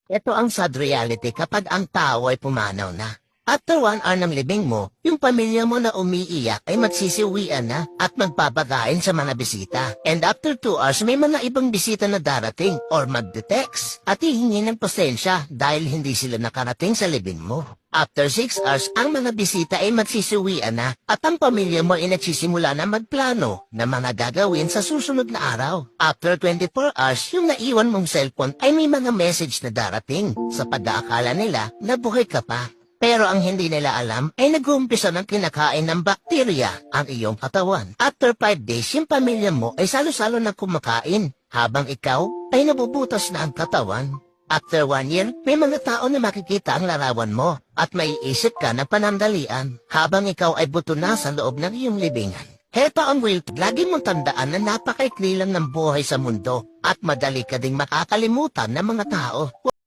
Ito ang sad reality kapag ang tao ay pumanaw na. After 1 hour ng libing mo, yung pamilya mo na umiiyak ay magsisiwian na at magpapakain sa mga bisita. And after 2 hours, may mga ibang bisita na darating or magde-text at hihingi ng pasensya dahil hindi sila nakarating sa libing mo. After 6 hours, ang mga bisita ay magsisiwian na at ang pamilya mo ay nagsisimula na magplano na mga gagawin sa susunod na araw. After 24 hours, yung naiwan mong cellphone ay may mga message na darating sa pag-aakala nila na buhay ka pa. Pero ang hindi nila alam ay nag-uumpisa ng kinakain ng bakterya ang iyong katawan. After 5 days, yung pamilya mo ay salo-salo na kumakain habang ikaw ay nabubutas na ang katawan. After 1 year, may mga tao na makikita ang larawan mo at maiisip ka na panandalian habang ikaw ay buto na sa loob ng iyong libingan. Heto ang real, lagi mong tandaan na napakaikli lang ng buhay sa mundo at madali ka ding makakalimutan ng mga tao.